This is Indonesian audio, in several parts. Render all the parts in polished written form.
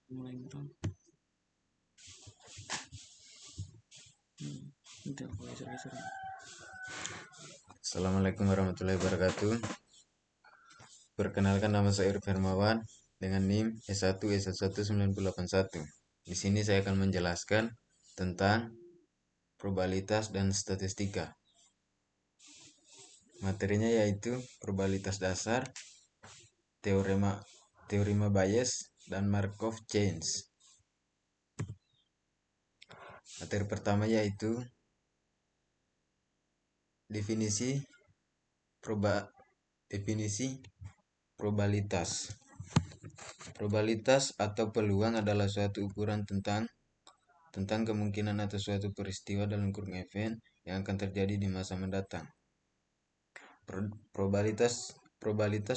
mulai dong. Udah mulai seru-seru. Assalamualaikum warahmatullahi wabarakatuh. Perkenalkan, nama saya Irfan Hermawan dengan NIM S1S1981. Di sini saya akan menjelaskan tentang probabilitas dan statistika. Materinya yaitu probabilitas dasar, teorema Bayes, dan Markov chains. Materi pertama yaitu definisi probabilitas. Probabilitas atau peluang adalah suatu ukuran tentang kemungkinan atas suatu peristiwa dalam kurung event yang akan terjadi di masa mendatang. Probabilitas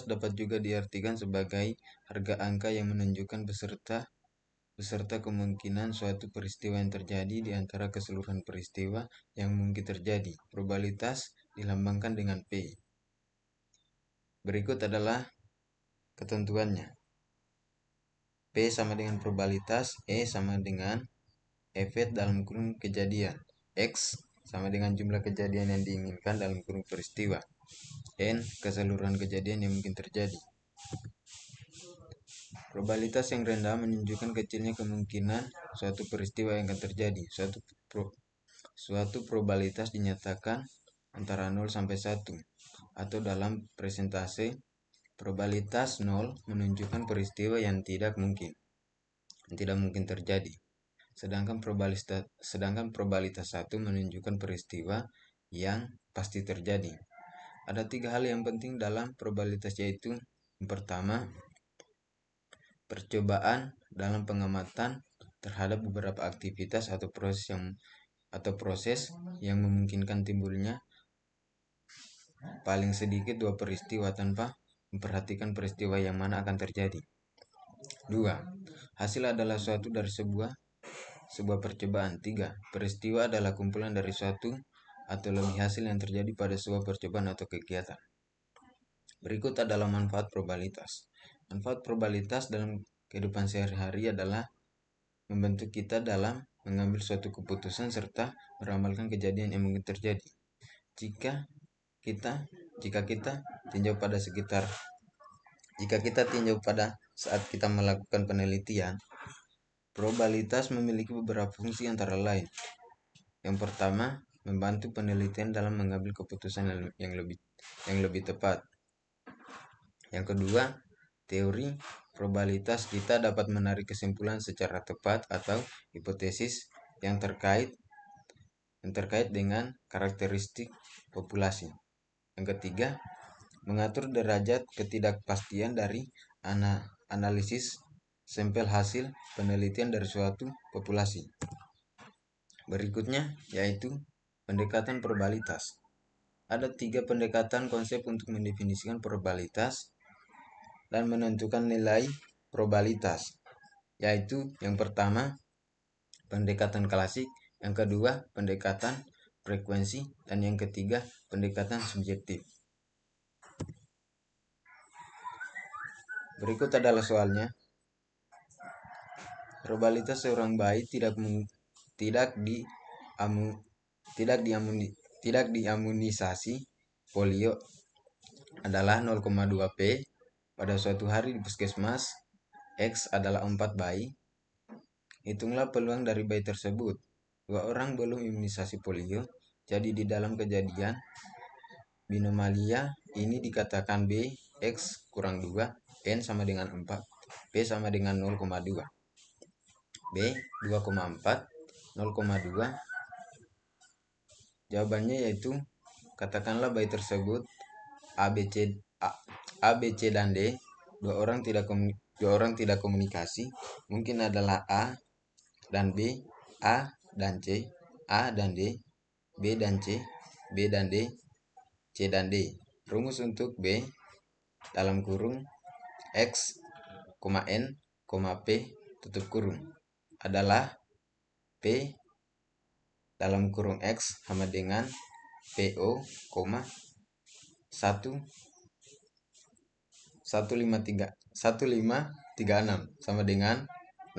dapat juga diartikan sebagai harga angka yang menunjukkan beserta kemungkinan suatu peristiwa yang terjadi di antara keseluruhan peristiwa yang mungkin terjadi. Probabilitas dilambangkan dengan P. Berikut adalah ketentuannya. P sama dengan probabilitas, E sama dengan efek dalam kurung kejadian, X sama dengan jumlah kejadian yang diinginkan dalam kurung peristiwa, N keseluruhan kejadian yang mungkin terjadi. Probabilitas yang rendah menunjukkan kecilnya kemungkinan suatu peristiwa yang akan terjadi. Suatu probabilitas dinyatakan antara 0 sampai 1, atau dalam presentase, probabilitas 0 menunjukkan peristiwa yang tidak mungkin terjadi. Sedangkan probabilitas 1 menunjukkan peristiwa yang pasti terjadi. Ada 3 hal yang penting dalam probabilitas, yaitu yang pertama, percobaan dalam pengamatan terhadap beberapa aktivitas atau proses yang memungkinkan timbulnya paling sedikit 2 peristiwa tanpa memperhatikan peristiwa yang mana akan terjadi. 2. Hasil adalah suatu dari sebuah percobaan. 3. Peristiwa adalah kumpulan dari suatu atau lebih hasil yang terjadi pada sebuah percobaan atau kegiatan. Berikut adalah manfaat probabilitas. Manfaat probabilitas dalam kehidupan sehari-hari adalah membantu kita dalam mengambil suatu keputusan serta meramalkan kejadian yang mungkin terjadi. Jika kita tinjau pada saat kita melakukan penelitian, probabilitas memiliki beberapa fungsi antara lain. Yang pertama, membantu penelitian dalam mengambil keputusan yang lebih tepat. Yang kedua, teori probabilitas kita dapat menarik kesimpulan secara tepat atau hipotesis yang terkait dengan karakteristik populasi. Yang ketiga, mengatur derajat ketidakpastian dari analisis sampel hasil penelitian dari suatu populasi. Berikutnya yaitu pendekatan probabilitas. Ada 3 pendekatan konsep untuk mendefinisikan probabilitas dan menentukan nilai probabilitas, yaitu yang pertama, pendekatan klasik, yang kedua, pendekatan frekuensi, dan yang ketiga, pendekatan subjektif. Berikut adalah soalnya. Probabilitas seorang bayi tidak diamunisasi polio adalah 0,2 P. Pada suatu hari di puskesmas, X adalah 4 bayi. Hitunglah peluang dari bayi tersebut. 2 orang belum imunisasi polio, jadi di dalam kejadian binomalia ini dikatakan B, X kurang 2, N sama dengan 4, P sama dengan 0,2. B 2,4, 0,2. Jawabannya yaitu, katakanlah bayi tersebut A, B, C dan D. Dua orang tidak komunikasi. Mungkin adalah A dan B, A dan C, A dan D, B dan C, B dan D, C dan D. Rumus untuk B dalam kurung X, N, P tutup kurung adalah P dalam kurung X sama dengan PO, 1536 sama dengan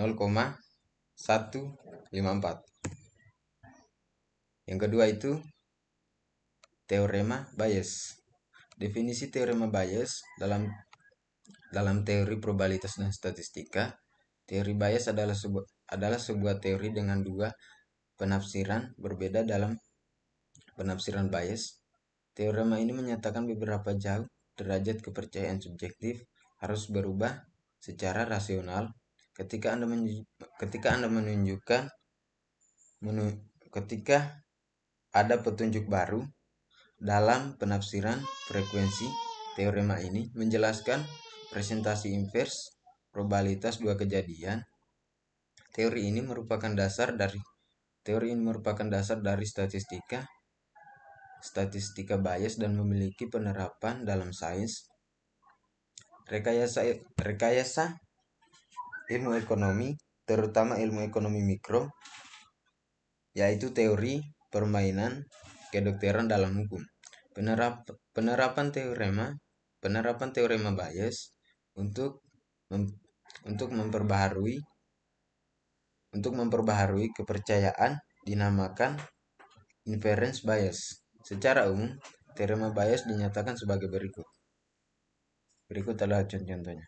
0,154. Yang kedua itu teorema Bayes. Definisi teorema Bayes dalam teori probabilitas dan statistika. Teori Bayes adalah sebuah teori dengan dua penafsiran berbeda. Dalam penafsiran Bayes, teorema ini menyatakan beberapa jauh derajat kepercayaan subjektif harus berubah secara rasional ketika ada petunjuk baru. Dalam penafsiran frekuensi, teorema ini menjelaskan presentasi invers probabilitas dua kejadian. Teori ini merupakan dasar dari statistika Bayes dan memiliki penerapan dalam sains rekayasa ilmu ekonomi, terutama ilmu ekonomi mikro, yaitu teori permainan kedokteran dalam hukum. Penerapan teorema Bayes untuk memperbaharui kepercayaan dinamakan inference bias. Secara umum, teorema Bayes dinyatakan sebagai berikut. Berikut adalah contohnya.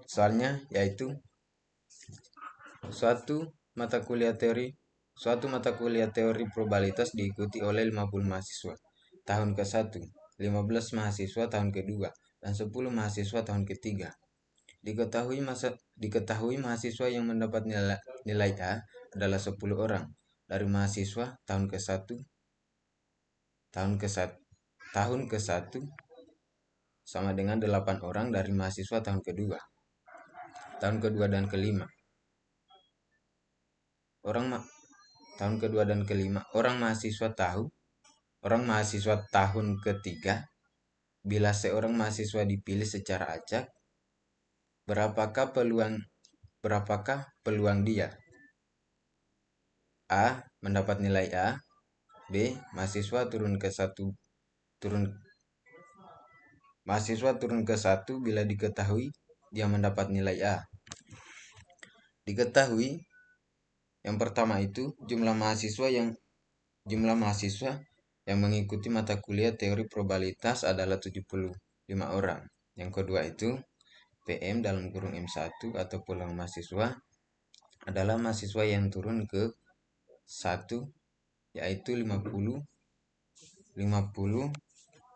Soalnya yaitu suatu mata kuliah teori probabilitas diikuti oleh 50 mahasiswa tahun ke-1, 15 mahasiswa tahun ke-2, dan 10 mahasiswa tahun ke-3. Diketahui mahasiswa yang mendapat nilai A adalah 10 orang dari mahasiswa tahun ke-1 sama dengan 8 orang dari mahasiswa tahun kedua dan kelima. Orang mahasiswa tahun ketiga. Bila seorang mahasiswa dipilih secara acak, berapakah peluang dia? A. Mendapat nilai A. B. Mahasiswa turun ke 1 bila diketahui dia mendapat nilai A. Diketahui yang pertama itu jumlah mahasiswa yang mengikuti mata kuliah teori probabilitas adalah 75 orang. Yang kedua itu PM dalam kurung M1 atau peluang mahasiswa adalah mahasiswa yang turun ke 1, yaitu 50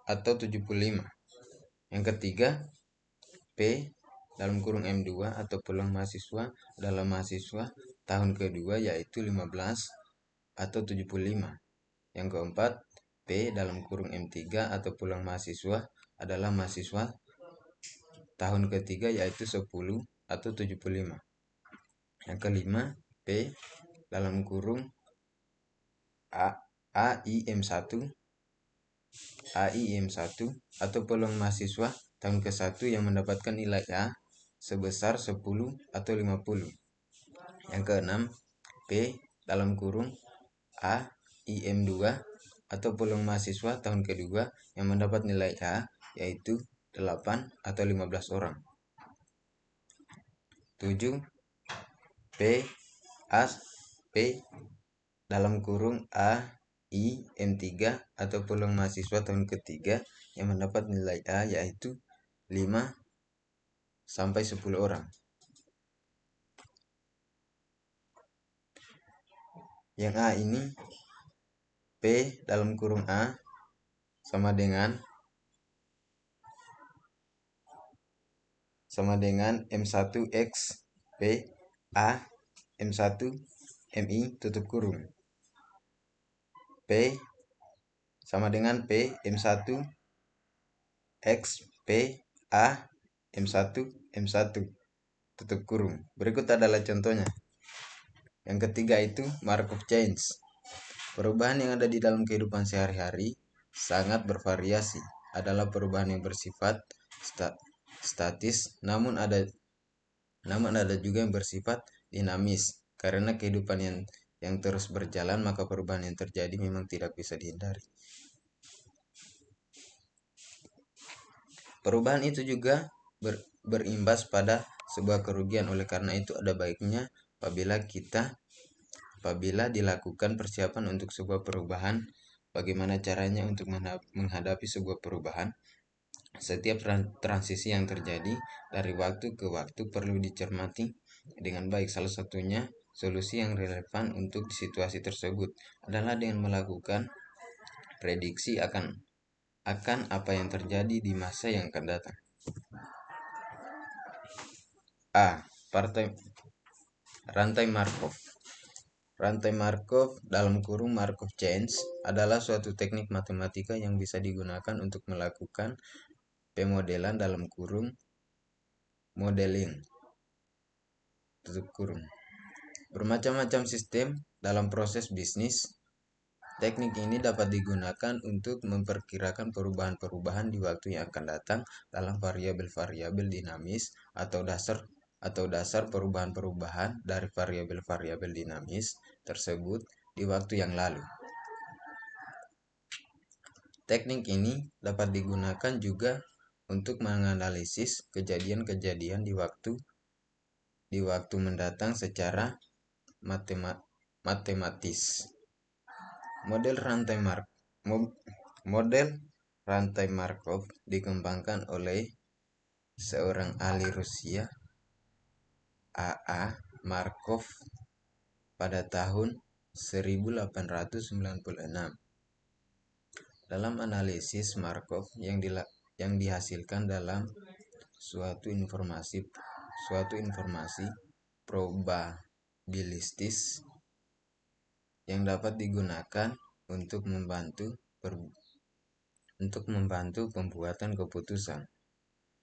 atau 75. Yang ketiga P dalam kurung M2 atau peluang mahasiswa adalah mahasiswa tahun kedua, yaitu 15 atau 75. Yang keempat P dalam kurung M3 atau peluang mahasiswa adalah mahasiswa tahun ketiga, yaitu 10 atau 75. Yang kelima P dalam kurung AIM1 atau peluang mahasiswa tahun ke-1 yang mendapatkan nilai A sebesar 10 atau 50. Yang keenam P dalam kurung AIM2 atau peluang mahasiswa tahun kedua yang mendapat nilai A yaitu 8 atau 15 orang. 7 P dalam kurung AIM3 atau peluang mahasiswa tahun ketiga yang mendapat nilai A yaitu 5 sampai 10 orang. Yang A ini P dalam kurung A sama dengan M1X P A M1 MI tutup kurung. P sama dengan P M1 X P A M1 tutup kurung. Berikut adalah contohnya. Yang ketiga itu Markov chains. Perubahan yang ada di dalam kehidupan sehari-hari sangat bervariasi. Adalah perubahan yang bersifat statis, namun ada juga yang bersifat dinamis. Karena kehidupan yang terus berjalan, maka perubahan yang terjadi memang tidak bisa dihindari. Perubahan itu juga berimbas pada sebuah kerugian. Oleh karena itu ada baiknya apabila dilakukan persiapan untuk sebuah perubahan, bagaimana caranya untuk menghadapi sebuah perubahan. Setiap transisi yang terjadi dari waktu ke waktu perlu dicermati dengan baik. Salah satunya solusi yang relevan untuk situasi tersebut adalah dengan melakukan prediksi akan apa yang terjadi di masa yang akan datang. A. Rantai Markov. Rantai Markov (Markov chains) adalah suatu teknik matematika yang bisa digunakan untuk melakukan pemodelan (modeling) bermacam-macam sistem dalam proses bisnis. Teknik ini dapat digunakan untuk memperkirakan perubahan-perubahan di waktu yang akan datang dalam variabel-variabel dinamis atau dasar perubahan-perubahan dari variabel-variabel dinamis tersebut di waktu yang lalu. Teknik ini dapat digunakan juga untuk menganalisis kejadian-kejadian di waktu mendatang secara matematis. Model rantai Markov dikembangkan oleh seorang ahli Rusia, A.A. Markov, pada tahun 1896. Dalam analisis Markov yang dihasilkan dalam suatu informasi probabilistis yang dapat digunakan untuk membantu pembuatan keputusan.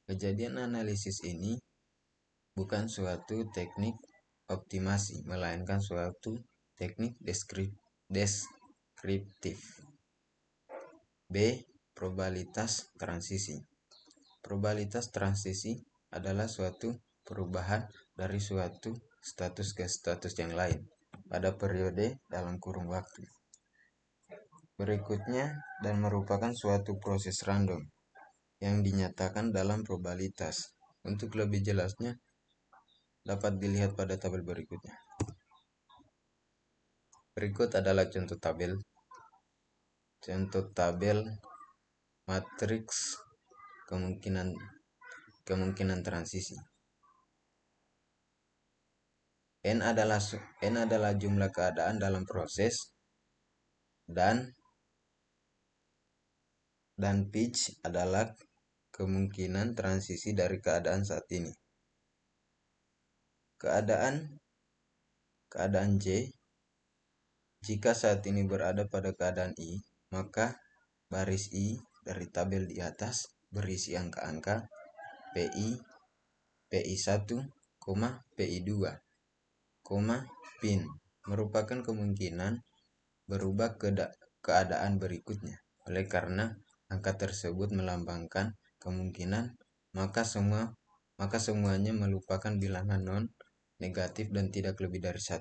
Kejadian analisis ini bukan suatu teknik optimasi, melainkan suatu teknik deskriptif. B. Probabilitas transisi. Probabilitas transisi adalah suatu perubahan dari suatu status ke status yang lain pada periode dalam kurun waktu berikutnya dan merupakan suatu proses random yang dinyatakan dalam probabilitas. Untuk lebih jelasnya dapat dilihat pada tabel berikutnya. Berikut adalah contoh tabel matriks kemungkinan transisi. N adalah jumlah keadaan dalam proses dan pitch adalah kemungkinan transisi dari keadaan saat ini. Keadaan J, jika saat ini berada pada keadaan I, maka baris I dari tabel di atas berisi angka-angka PI1, PI2, PIN merupakan kemungkinan berubah keadaan berikutnya. Oleh karena angka tersebut melambangkan kemungkinan, maka semuanya merupakan bilangan non negatif dan tidak lebih dari 1.